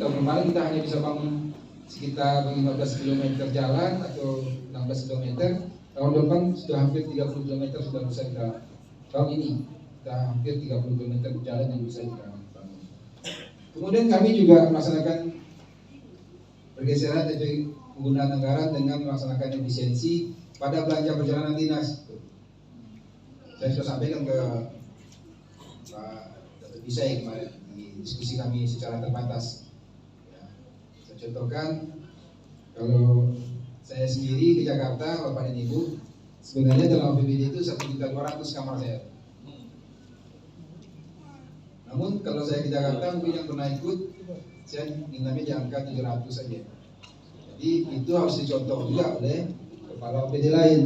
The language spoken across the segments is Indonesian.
tahun kemarin kita hanya bisa bangun sekitar 15 km jalan atau 16 km. Tahun depan sudah hampir 30 km sudah bisa kita, tahun ini sudah hampir 30 km jalan yang bisa kita bangun. Kemudian kami juga melaksanakan pergeseran dari penggunaan anggaran dengan melaksanakan efisiensi pada belanja perjalanan dinas. Saya sudah sampaikan ke Pak Dr. Bisai kemarin di diskusi kami secara terbatas. Ya, saya contohkan, kalau saya sendiri ke Jakarta, Bapak dan Ibu, sebenarnya dalam APBD itu 1.200.000 kamar saya. Namun kalau saya ke Jakarta, mungkin yang pernah ikut, saya mintamnya di angka 700 saja. Jadi itu harus dicontoh juga oleh kepala APBD lain.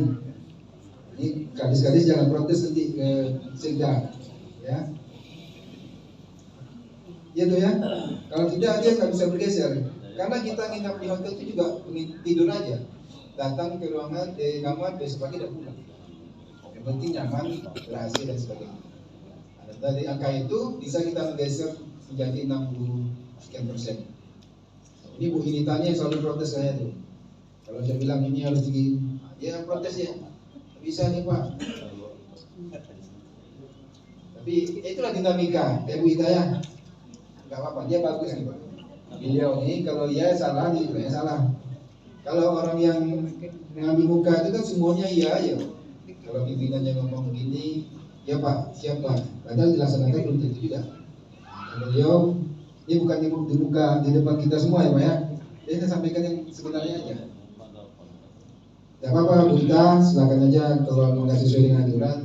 Ini gadis-gadis jangan protes nanti ke Sekda, ya. Gitu ya. Kalau tidak dia nggak bisa bergeser. Karena kita nginap di hotel itu juga tidur aja. Datang ke ruangan, di kamar, besok pagi udah pulang. Yang penting nyaman, berhasil dan sebagainya. Nah, dari angka itu bisa kita bergeser menjadi 60% sekian. Ini Bu Initanya yang selalu protes saya tuh. Kalau saya bilang ini harus tinggi, ya protes ya. Bisa nih Pak. Tapi itulah dinamika. Bu Hidayah, nggak apa-apa, dia bagus nih Pak. Beliau ini kalau dia salah, dia salah. Kalau orang yang mengambil muka itu kan semuanya iya aja. Kalau pimpinannya ngomong begini, ya Pak, siap Pak. Padahal dilaksanakan belum tentu juga. Beliau ini bukan di muka di depan kita semua ya Pak ya. Dia saya sampaikan yang sebenarnya aja. Tidak apa-apa Bu Ita, silakan aja kalau nggak sesuai dengan aturan.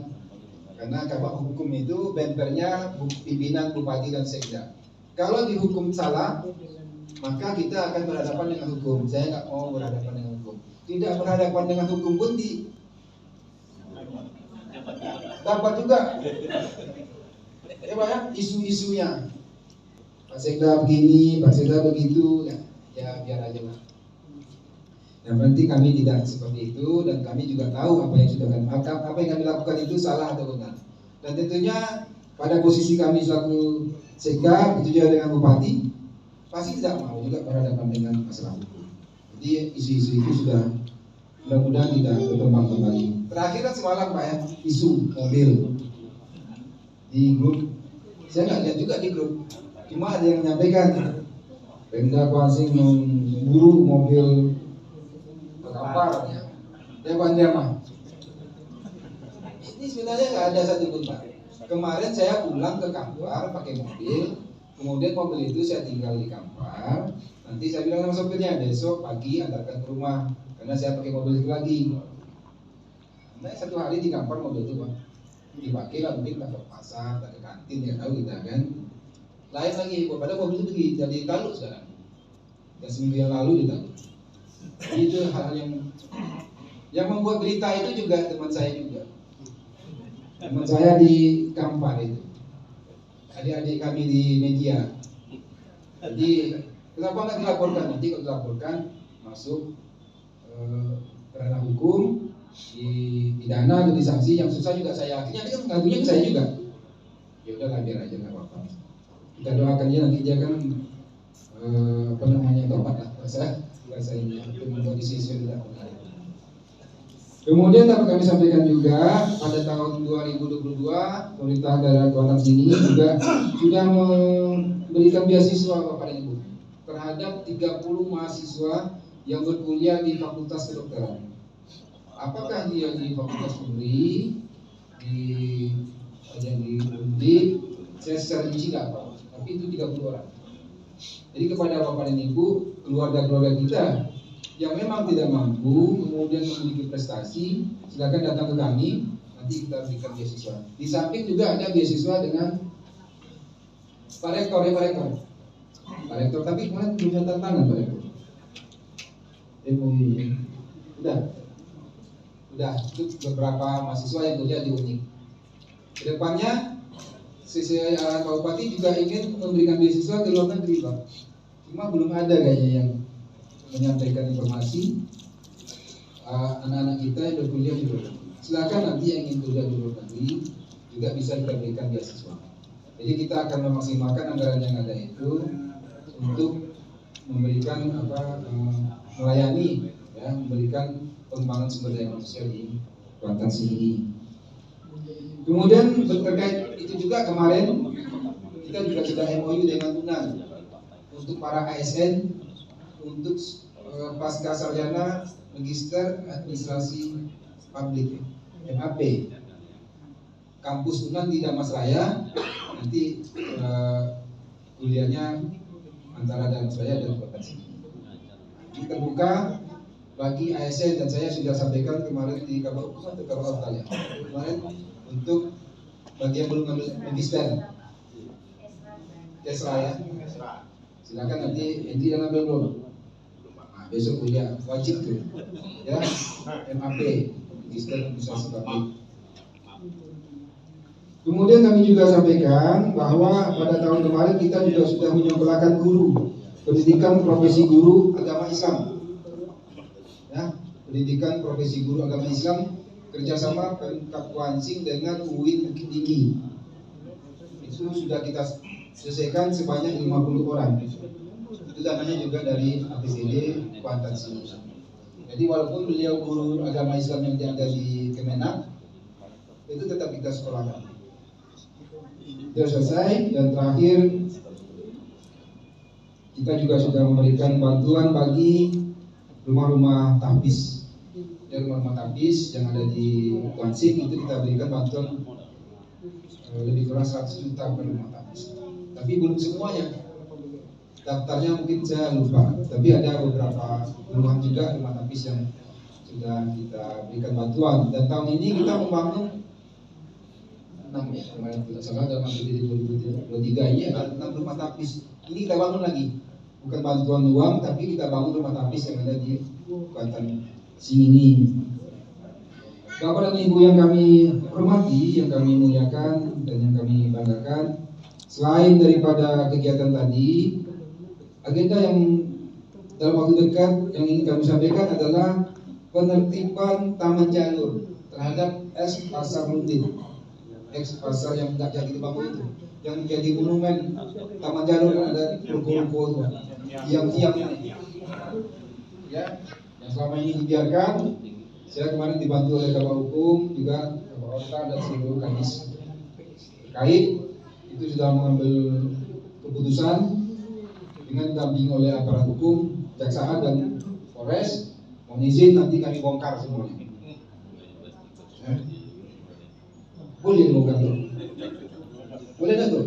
Karena kabak hukum itu bempernya pimpinan Bupati dan Sekda. Kalau dihukum salah, maka kita akan berhadapan dengan hukum. Saya nggak mau berhadapan dengan hukum. Tidak berhadapan dengan hukum pun dapat juga. Ya Pak ya, isu-isunya. Pak Sekda begini, Pak Sekda begitu, ya biar aja Pak. Yang penting kami tidak seperti itu dan kami juga tahu apa yang sudah apa yang kami lakukan itu salah atau benar. Dan tentunya pada posisi kami selaku Sekda, itu juga dengan Bupati, pasti tidak mau juga berhadapan dengan masalah hukum. Jadi isu-isu itu sudah mudah-mudahan tidak berkembang kembali. Terakhir kan semalam Pak ya, isu mobil di grup. Saya nggak lihat juga di grup, cuma ada yang menyampaikan Pemda Kuansing memburu mobil Kampar ya. Dia mah. Ini sebenarnya nggak ada satupun Pak. Kemarin saya pulang ke Kampar pakai mobil, kemudian mobil itu saya tinggal di Kampar. Nanti saya bilang sama sopirnya besok pagi antarkan ke rumah, karena saya pakai mobil itu lagi. Nah, satu hari di Kampar mobil itu Pak dipakai lah mungkin ke pasar, ke kantin ya tahu kita kan. Lain lagi, padahal mobil itu pergi jadi talu sekarang. Dan seminggu yang lalu ditalu. Itu hal yang membuat berita itu juga teman saya juga. Teman saya di Kampar itu. Adik-adik kami di media. Jadi kenapa nggak dilaporkan? Nanti kalau dilaporkan masuk ranah hukum, dipidana atau disanksi yang susah juga saya. Akhirnya dia kan ngadunya ke saya juga. Ya udahlah biar aja nggak apa-apa. Kita doakan dia nanti dia kan tobat lah. Bahasa ini untuk kondisi tidak menarik. Kemudian dapat kami sampaikan juga pada tahun 2022 pemerintah daerah Kuantan sini juga sudah memberikan beasiswa Bapak dan Ibu terhadap 30 mahasiswa yang berkuliah di Fakultas Kedokteran. Apakah dia di Fakultas Negeri, di Undip, saya secara rinci nggak tahu, tapi itu 30 orang. Jadi kepada Bapak dan Ibu, keluarga-keluarga kita yang memang tidak mampu, kemudian memiliki prestasi, silakan datang ke kami, nanti kita berikan beasiswa. Di samping juga ada beasiswa dengan Pak Rektor ya Pak Rektor. Pak Rektor, tapi kemarin punya tantangan Pak Rektor. Udah, itu beberapa mahasiswa yang kuliah di UNIK. Kedepannya sesuai arahan Pak Bupati juga ingin memberikan beasiswa ke luar negeri Pak. Cuma belum ada kayaknya yang menyampaikan informasi anak-anak kita yang berkuliah di luar negeri. Silakan nanti yang ingin kuliah di luar negeri juga bisa kita berikan beasiswa. Jadi kita akan memaksimalkan anggaran yang ada itu untuk memberikan melayani, ya, memberikan pengembangan sumber daya manusia di Kuantan sini. Kemudian terkait itu juga kemarin kita juga sudah MOU dengan UNAN untuk para ASN untuk pasca sarjana Magister Administrasi Publik MAP. Kampus UNAN di Damasraya, nanti kuliahnya antara Damasraya dan Kota sini. Ini terbuka bagi ASN dan saya sudah sampaikan kemarin di kabar hukum atau kabar hotel ya. Kemarin untuk bagi yang belum ngambil magister Kesra ya, silakan nanti Endi yang ngambil belum? Nah, besok kuliah wajib tuh ya, MAP Magister Administrasi Publik. Kemudian kami juga sampaikan bahwa pada tahun kemarin kita juga sudah menyekolahkan guru pendidikan profesi guru agama Islam, ya, pendidikan profesi guru agama Islam kerjasama Pemkab Kuansing dengan UIN Bukit Tinggi. Itu sudah kita selesaikan sebanyak 50 orang. Itu dananya juga dari APBD Kuantan sini. Jadi walaupun beliau guru agama Islam yang ada di Kemenak, itu tetap kita sekolahkan. Sudah selesai. Dan terakhir kita juga sudah memberikan bantuan bagi rumah-rumah tahfiz. Dari rumah tahfiz yang ada di Kuansing itu kita berikan bantuan lebih kurang 100 juta per rumah tahfiz. Tapi belum semuanya. Daftarnya mungkin saya lupa. Tapi ada beberapa puluhan juga rumah tahfiz yang sudah kita berikan bantuan. Dan tahun ini kita membangun 6 ya, kemarin tidak salah dalam APBD 2023 ini ada 6 rumah tahfiz. Ini kita bangun lagi, bukan bantuan uang, tapi kita bangun rumah tahfiz yang ada di Kuantan sini. Bapak dan Ibu yang kami hormati, yang kami muliakan dan yang kami banggakan, selain daripada kegiatan tadi, agenda yang dalam waktu dekat yang ingin kami sampaikan adalah penertiban taman jalur terhadap ex pasar Rundin. Ex pasar yang tidak jadi dibangun itu, yang menjadi monumen taman jalur kan ada ruko-ruko tiang-tiang ya, yang selama ini dibiarkan. Saya kemarin dibantu oleh Kabar Hukum juga, Kabar Orta dan seluruh kadis terkait itu sudah mengambil keputusan dengan didampingi oleh aparat hukum, kejaksaan dan Polres, mohon izin nanti kami bongkar semuanya. Ya. Boleh dibongkar tuh? Boleh tak tuh?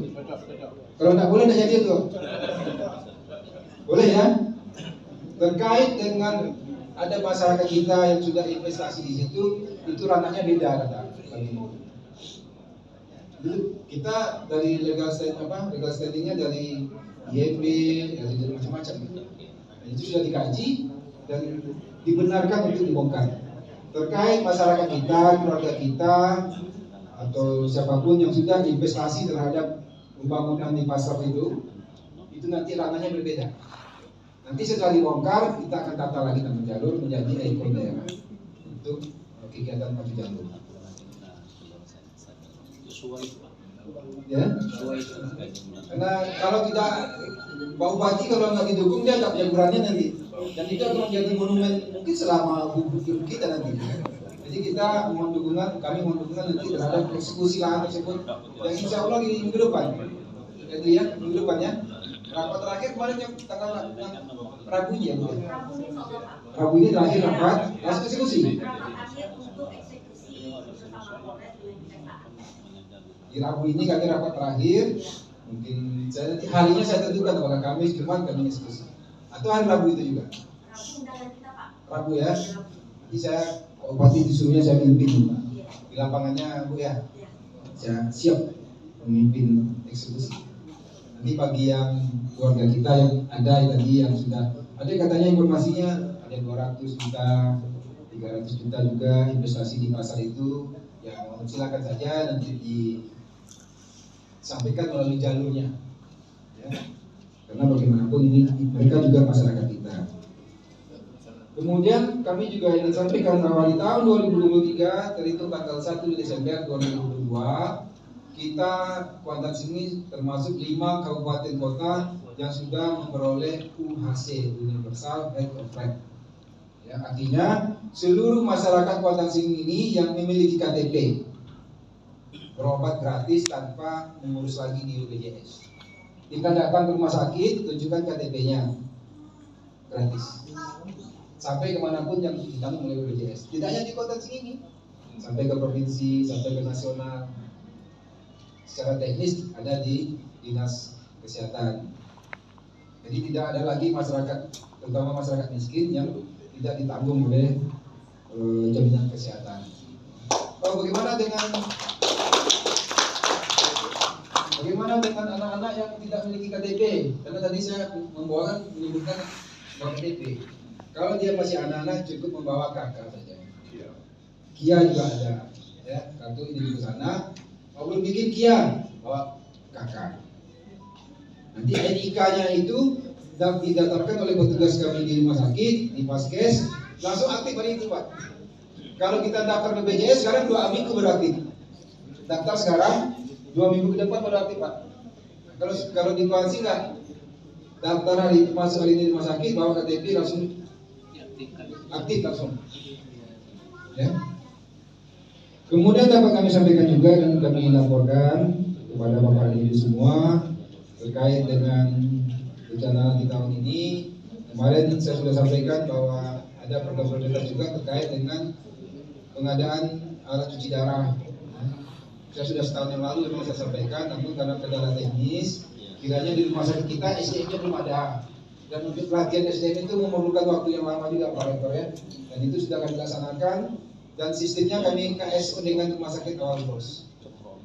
Kalau tak boleh tak jadi tuh? Boleh ya? Terkait dengan ada masyarakat kita yang sudah investasi di situ, itu ranahnya beda kata kami. Kita dari legal standingnya dari IEP, dari macam-macam. Itu sudah dikaji dan dibenarkan untuk dibongkar. Terkait masyarakat kita, keluarga kita, atau siapapun yang sudah investasi terhadap pembangunan di pasar itu nanti ranahnya berbeda. Nanti setelah dibongkar, kita akan tata lagi taman jalur menjadi ikon daerah untuk kegiatan maju jalur. Ya, karena kalau tidak Pak Bupati kalau nggak didukung dia nggak punya ukurannya nanti, dan itu akan menjadi monumen mungkin selama hidup kita nanti. Jadi kita mohon dukungan, kami mohon dukungan nanti terhadap eksekusi lahan tersebut yang insya Allah di minggu depan. Jadi ya minggu depan ya. Rapat terakhir kemarin yang tanggal Rabu ya, Bu. Rabu ini terakhir rapat, langsung eksekusi. Di Rabu ini kami rapat terakhir, mungkin saya nanti harinya saya tentukan apakah Kamis, Jumat kami eksekusi, atau hari Rabu itu juga. Rabu ya. Jadi saya Bupati disuruhnya saya pimpin di lapangannya Bu ya. Saya siap memimpin eksekusi. Nanti bagi yang keluarga kita yang ada tadi yang sudah ada katanya informasinya ada 200 juta, 300 juta juga investasi di pasar itu, ya silakan saja nanti disampaikan melalui jalurnya. Ya. Karena bagaimanapun ini mereka juga masyarakat kita. Kemudian kami juga ingin sampaikan bahwa di tahun 2023 terhitung tanggal 1 Desember 2022 kita Kuantan sini termasuk 5 kabupaten kota yang sudah memperoleh UHC, Universal Health of Right. Ya, artinya seluruh masyarakat Kuantan Singingi ini yang memiliki KTP berobat gratis tanpa mengurus lagi di BPJS. Kita datang ke rumah sakit, tunjukkan KTP-nya gratis. Sampai kemanapun yang ditanggung oleh BPJS. Tidak hanya di Kuantan Singingi, sampai ke provinsi, sampai ke nasional. Secara teknis ada di dinas kesehatan. Jadi tidak ada lagi masyarakat, terutama masyarakat miskin yang tidak ditanggung oleh jaminan kesehatan. Bagaimana dengan anak-anak yang tidak memiliki KTP? Karena tadi saya menyebutkan bawa KTP. Kalau dia masih anak-anak cukup membawa KK saja. KIA juga ada, ya, kartu identitas anak. Mau belum bikin KIA, bawa KK. Nanti NIK-nya itu didaftarkan oleh petugas kami di rumah sakit, di Paskes, langsung aktif hari itu, Pak. Kalau kita daftar BPJS sekarang 2 minggu berarti. Daftar sekarang 2 minggu ke depan baru aktif, Pak. Kalau di Kuansi nggak, daftar hari masuk hari ini di rumah sakit, bawa KTP langsung aktif langsung. Ya. Kemudian dapat kami sampaikan juga dan kami laporkan kepada Bapak dan Ibu semua terkait dengan rencana di tahun ini. Kemarin saya sudah sampaikan bahwa ada program prioritas juga terkait dengan pengadaan alat cuci darah. Saya sudah setahun yang lalu memang saya sampaikan, namun karena kendala teknis, kiranya di rumah sakit kita SDM-nya belum ada. Dan untuk pelatihan SDM itu memerlukan waktu yang lama juga, Pak Rektor, ya. Dan itu sudah kami laksanakan. Dan sistemnya kami KSO dengan rumah sakit awal bos.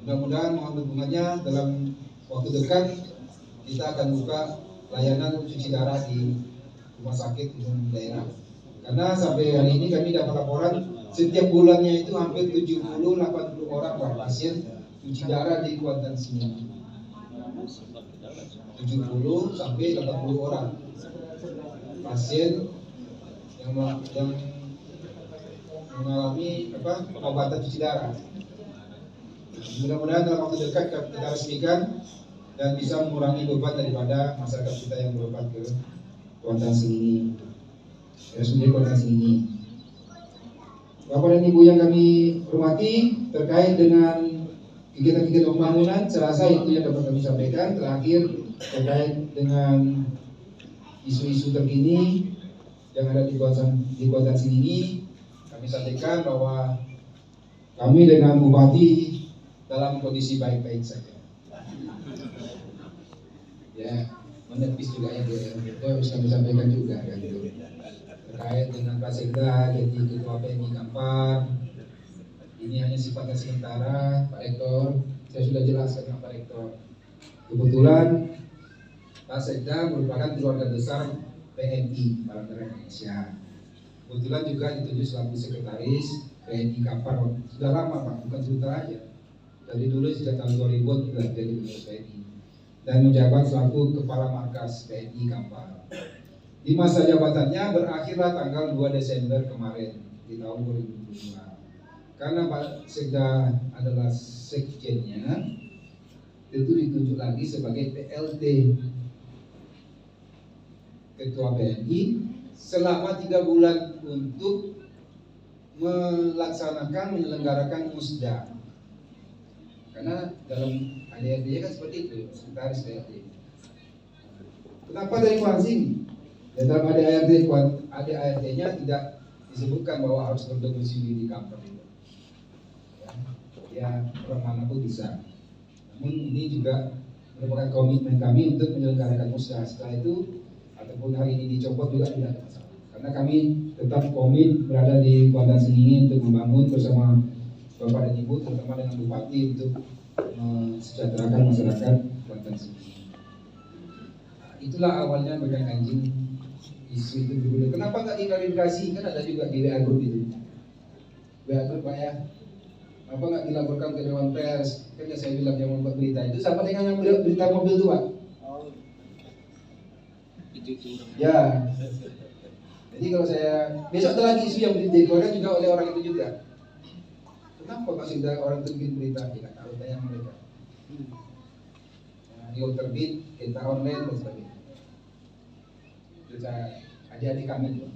Mudah-mudahan mohon dukungannya dalam waktu dekat kita akan buka layanan cuci darah di rumah sakit umum daerah. Karena sampai hari ini kami dapat laporan setiap bulannya itu hampir 70-80 orang Pak pasien cuci darah di Kuantan Singingi. 70 sampai 80 orang pasien yang mengalami pengobatan cuci darah. Mudah-mudahan dalam waktu dekat kita resmikan dan bisa mengurangi beban daripada masyarakat kita yang berobat ke Kuantan Singingi, RSUD Kuantan Singingi. Bapak dan Ibu yang kami hormati, terkait dengan kegiatan-kegiatan pembangunan, saya rasa itu yang dapat kami sampaikan. Terakhir terkait dengan isu-isu terkini yang ada di Kuantan Singingi, kami sampaikan bahwa kami dengan Bupati dalam kondisi baik-baik saja. Ya, menepis juga ya, itu harus kami sampaikan juga kan gitu. Terkait dengan Pak Sekda jadi Ketua PMI Kampar, ini hanya sifatnya sementara, Pak Rektor. Saya sudah jelaskan dengan Pak Rektor. Kebetulan Pak Sekda merupakan keluarga besar PMI Partai Indonesia. Kebetulan juga ditunjuk selaku sekretaris PMI Kampar. Sudah lama Pak, bukan sebentar aja. Dari dulu sejak tahun 2000 sudah jadi pengurus PMI dan menjabat selaku kepala markas PMI Kampar. Di masa jabatannya berakhirlah tanggal 2 Desember kemarin di tahun 2022. Karena Pak Sekda adalah sekjennya, itu ditunjuk lagi sebagai PLT Ketua PMI selama 3 bulan untuk menyelenggarakan musda. Karena dalam ADRT kan seperti itu, sekretaris PLT. Kenapa dari Kuansing? Ya, dalam ADART-nya tidak disebutkan bahwa harus berdomisili di Kampar itu. Ya, orang manapun bisa. Namun ini juga merupakan komitmen kami untuk menyelenggarakan musda. Setelah itu ataupun hari ini dicopot juga tidak ada masalah. Karena kami tetap komit berada di Kuantan Singingi untuk membangun bersama Bapak dan Ibu, terutama dengan Bupati untuk mensejahterakan masyarakat Kuantan Singingi. Nah, itulah awalnya bagian anjing isu itu dulu. Kenapa nggak diklarifikasi? Kan ada juga di WA Group itu. WA Group Pak ya. Apa nggak dilaporkan ke Dewan Pers? Kan saya bilang yang membuat berita itu sama dengan yang berita mobil itu Pak. Ya. Jadi kalau saya besok ada lagi isu yang dikeluarkan juga oleh orang itu juga. Kenapa Pak sudah orang itu bikin berita? Tidak tahu, tanya mereka. Dia terbit, kita online dan sebagainya. adik-adik kami.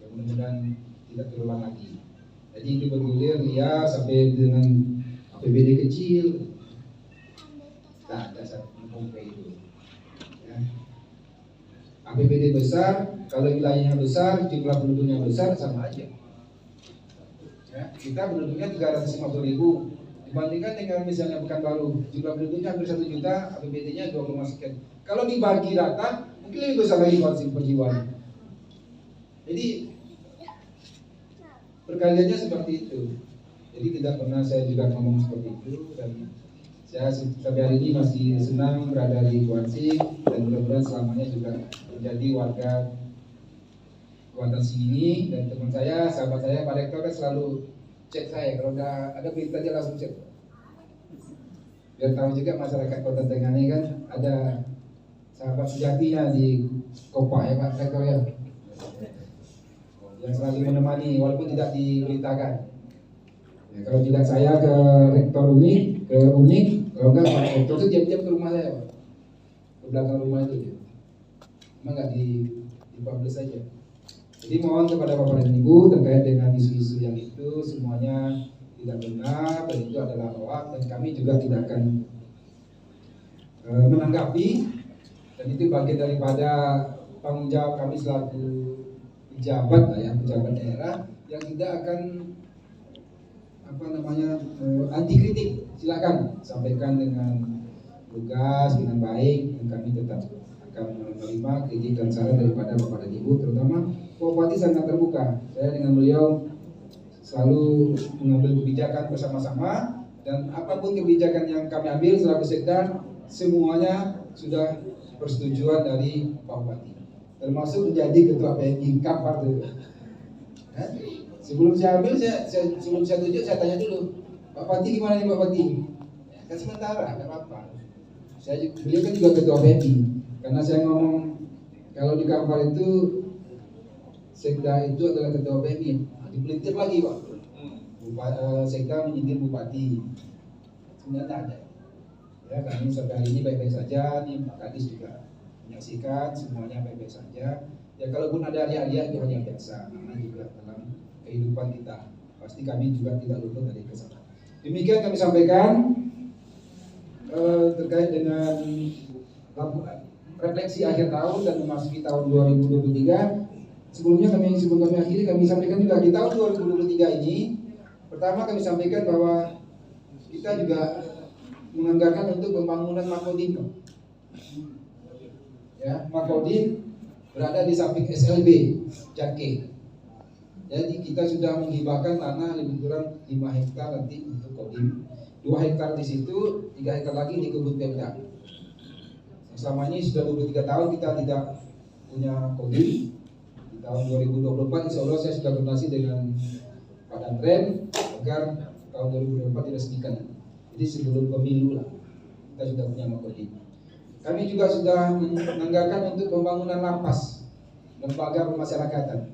Ya, mudah-mudahan tidak terulang lagi. Jadi itu bergulir ya sampai dengan APBD kecil. Nah, ada satu itu. Ya. APBD besar, kalau wilayahnya besar, jumlah penduduknya besar, sama aja. Ya, kita penduduknya 350.000 dibandingkan dengan misalnya Pekanbaru, jumlah penduduknya hampir 1 juta, APBD-nya 2, sekian. Kalau dibagi rata, mungkin lebih besar lagi perjiwaan. Jadi perkaliannya seperti itu. Jadi tidak pernah saya juga ngomong seperti itu, dan saya sampai hari ini masih senang berada di Guansing, dan mudah-mudahan selamanya juga menjadi warga Kuantan sini. Dan teman saya, sahabat saya, Pak Rektor kan selalu cek saya kalau ada berita dia langsung cek. Biar tahu juga masyarakat Kota Tenganan kan ada sahabat sejatinya di Kopa ya Pak Rektor ya, yang selalu menemani walaupun tidak diberitakan. Ya, kalau tidak saya ke Rektor Unik, kalau enggak Pak Rektor itu diam-diam ke rumah saya Pak, ke belakang rumah itu ya. Emang nggak dipublish saja. Jadi mohon kepada Bapak dan Ibu terkait dengan isu-isu yang itu semuanya tidak benar dan itu adalah hoax, dan kami juga tidak akan menanggapi, dan itu bagian daripada tanggung jawab kami selaku pejabat pejabat daerah yang tidak akan anti kritik. Silakan sampaikan dengan lugas, dengan baik, dan kami tetap akan menerima kritik dan saran daripada Bapak dan Ibu, terutama Pak Bupati sangat terbuka. Saya dengan beliau selalu mengambil kebijakan bersama-sama, dan apapun kebijakan yang kami ambil selaku sekda, semuanya sudah persetujuan dari Pak Bupati, termasuk menjadi ketua PMI Kampar dulu. Sebelum saya ambil, sebelum saya tunjuk, saya tanya dulu, Pak Bupati gimana nih Pak Bupati? Ya, kan sementara, nggak apa-apa. Beliau kan juga ketua PMI, karena saya ngomong kalau di Kampar itu sekda itu adalah ketua PMI. Dipelintir lagi Pak, sekda menyindir bupati. Sebenarnya ada. Ya, kami sampai hari ini baik-baik saja. Nih Pak Kadis juga menyaksikan semuanya baik-baik saja. Ya kalaupun ada riak-riak itu hanya biasa, namanya juga dalam kehidupan kita. Pasti kami juga tidak luput dari kesalahan. Demikian kami sampaikan terkait dengan refleksi akhir tahun dan memasuki tahun 2023. Sebelum kami akhiri, kami sampaikan juga di tahun 2023 ini, pertama kami sampaikan bahwa kita juga menganggarkan untuk pembangunan Makodin. Ya, Makodin berada di samping SLB Jake. Jadi kita sudah menghibahkan tanah lebih kurang 5 hektar nanti untuk Kodim. 2 hektar di situ, 3 hektar lagi di kebun Pemda. Selama ini sudah 23 tahun kita tidak punya Kodim. Tahun 2024 insya Allah saya sudah koordinasi dengan Pak Danren agar tahun 2024 diresmikan. Jadi sebelum pemilu lah kita sudah punya Makodin. Kami juga sudah menganggarkan untuk pembangunan lapas, lembaga pemasyarakatan.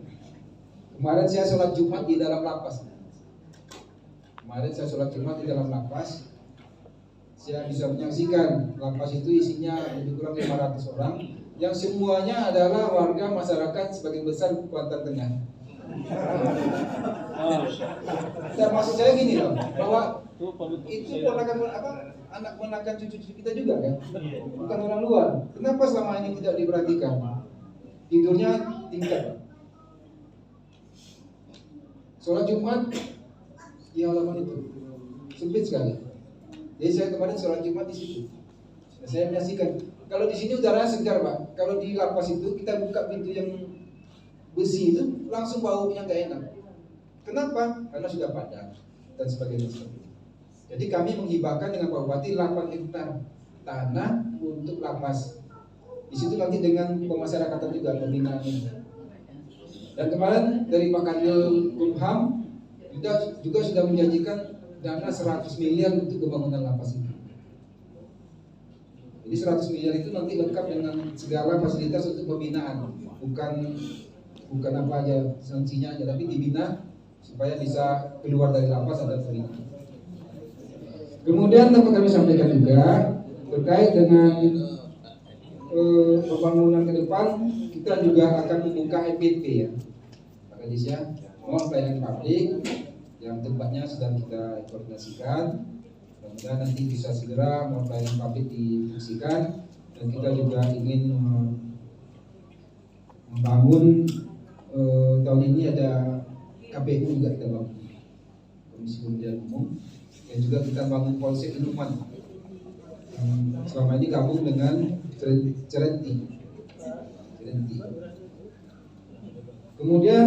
Kemarin saya sholat Jumat di dalam lapas. Saya bisa menyaksikan lapas itu isinya lebih kurang 500 orang. Yang semuanya adalah warga masyarakat sebagian besar Kuantan Tengah. Dan maksud saya gini loh, bahwa itu anak ponakan cucu-cucu kita juga kan, bukan orang luar. Kenapa selama ini tidak diperhatikan? Tidurnya tingkat. Sholat Jumat di halaman itu sempit sekali. Jadi saya kemarin sholat Jumat di situ. Saya menyaksikan. Kalau di sini udaranya segar Pak. Kalau di lapas itu kita buka pintu yang besi itu langsung baunya nggak enak. Kenapa? Karena sudah padat dan sebagainya. Jadi kami menghibahkan dengan Pak Bupati 8 hektar tanah untuk lapas. Di situ nanti dengan pemasyarakatan juga pembinaannya. Dan kemarin dari Pak Kanil Kumham juga sudah menjanjikan dana 100 miliar untuk pembangunan lapas ini. Jadi 100 miliar itu nanti lengkap dengan segala fasilitas untuk pembinaan, bukan apa aja sanksinya aja, tapi dibina supaya bisa keluar dari lapas ada pembinaan. Kemudian dapat kami sampaikan juga terkait dengan pembangunan ke depan kita juga akan membuka EPP ya, Pak Kadis ya, mohon pelayanan publik yang tempatnya sedang kita koordinasikan. Mudah-mudahan nanti bisa segera mohon pelayanan publik difungsikan, dan kita juga ingin membangun tahun ini ada KPU juga kita bangun, Komisi Pemilihan Umum, dan juga kita bangun Polsek Inuman. Selama ini gabung dengan Cerenti. Kemudian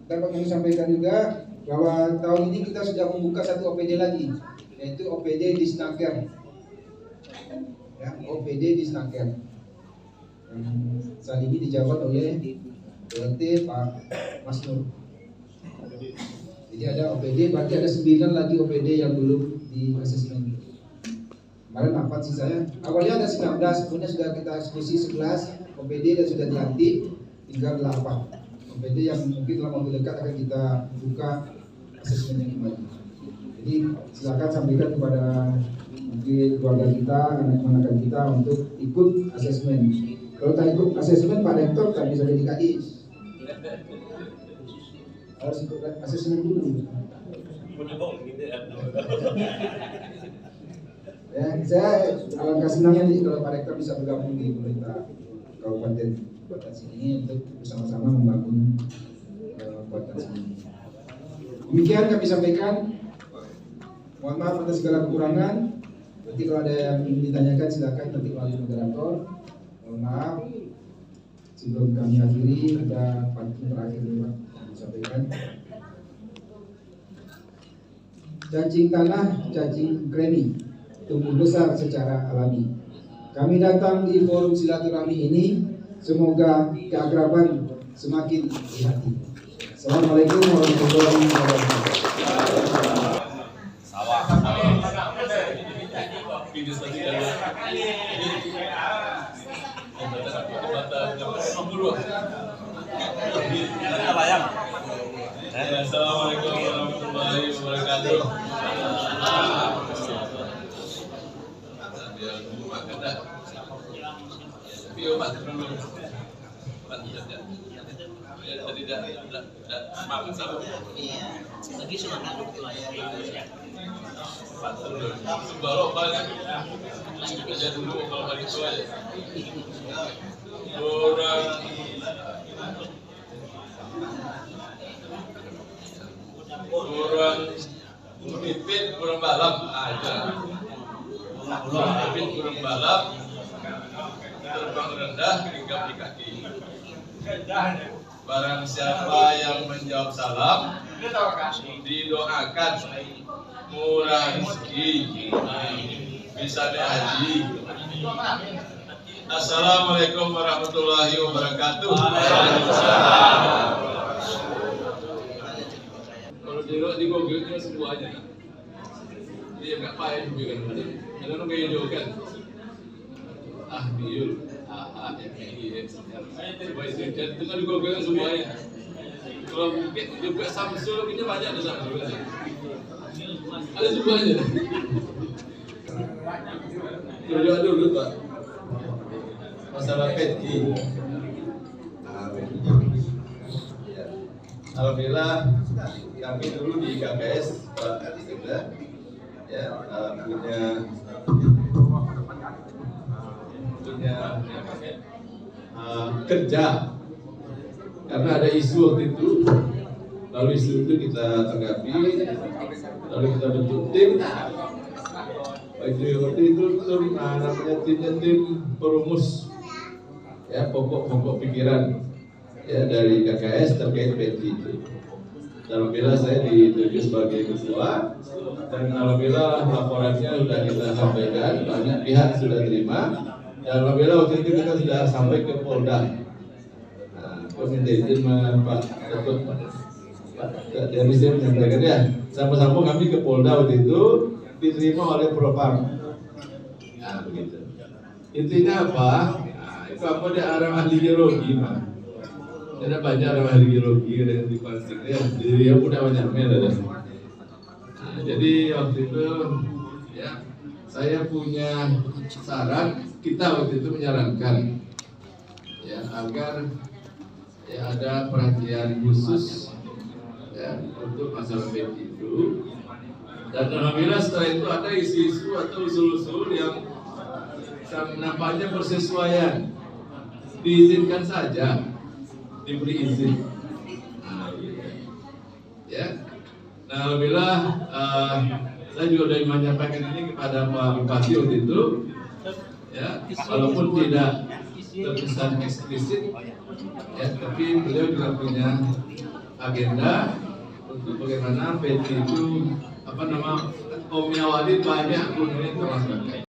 dapat kami sampaikan juga bahwa tahun ini kita sudah membuka satu OPD lagi, yaitu OPD di Snaker. Ya, OPD di Snaker. Saat ini dijawab oleh PLT Pak Mas Nur. Jadi ada OPD, berarti ada 9 lagi OPD yang belum di asesmen. Kemarin 4 sih saya. Awalnya ada 19, kemudian sudah kita eksekusi 11 OPD dan sudah dilantik, tinggal 8 OPD yang mungkin dalam waktu dekat akan kita buka asesmennya kembali. Jadi silakan sampaikan kepada mungkin keluarga kita, anak-anak kita untuk ikut asesmen. Kalau tak ikut asesmen Pak Rektor tak bisa jadi kadis. Harus ikut asesmen dulu. Ya, saya alangkah senangnya nih kalau Pak Rektor bisa bergabung di pemerintah Kabupaten sini untuk bersama-sama membangun kota sini. Demikian kami sampaikan. Mohon maaf atas segala kekurangan. Nanti kalau ada yang ingin ditanyakan silakan nanti melalui moderator. Mohon maaf. Sebelum kami akhiri ada pantun terakhir yang disampaikan. Cacing tanah, cacing kremi, tumbuh besar secara alami. Kami datang di forum silaturahmi ini, semoga keakraban semakin di hati. Assalamualaikum warahmatullahi wabarakatuh. Assalamualaikum warahmatullahi wabarakatuh. Lagi semangat aja dulu kalau hari itu aja. Orang pipit kurang balap aja. Orang pipit kurang balap, terbang rendah hinggap di kaki. Barang siapa yang menjawab salam, didoakan murah rezeki, bisa dihaji. Assalamualaikum warahmatullahi wabarakatuh. Kalau di Google itu semua aja. Dia nggak payah juga kan. Ada orang kayak jokan. Biul, coba itu kan di Google semuanya. Kalau mungkin juga Samsul ini banyak ada Samsul. Ada semuanya. Berdoa dulu Pak. Masalah peti. Alhamdulillah kami dulu di KPS Pak Istibda ya punya kerja karena ada isu waktu itu, lalu isu itu kita tanggapi, lalu kita bentuk tim. Waktu itu namanya timnya tim perumus ya pokok pikiran ya dari KKS terkait peti itu. Alhamdulillah saya ditunjuk sebagai ketua dan alhamdulillah laporannya sudah kita sampaikan, banyak pihak sudah terima. Dan alhamdulillah waktu itu kita sudah sampai ke Polda. Kami minta izin Pak Ketua dari saya menyampaikan ya, sama-sama kami ke Polda waktu itu diterima oleh Propam. Nah begitu. Intinya apa? Itu apa dia arah ahli geologi mah. Ada banyak orang ahli geologi yang dipastikan ya, jadi dia punya banyak mel. Jadi waktu itu ya saya punya saran, kita waktu itu menyarankan ya agar ya ada perhatian khusus ya untuk masalah PT itu. Dan alhamdulillah setelah itu ada isu-isu atau usul-usul yang nampaknya persesuaian, diizinkan saja, diberi izin. Ya, nah alhamdulillah saya juga sudah menyampaikan ini kepada Pak Bupati waktu itu, ya, walaupun tidak terkesan eksplisit, ya, tapi beliau juga punya agenda untuk bagaimana PT itu Om Yawadi banyak gunanya untuk masyarakat.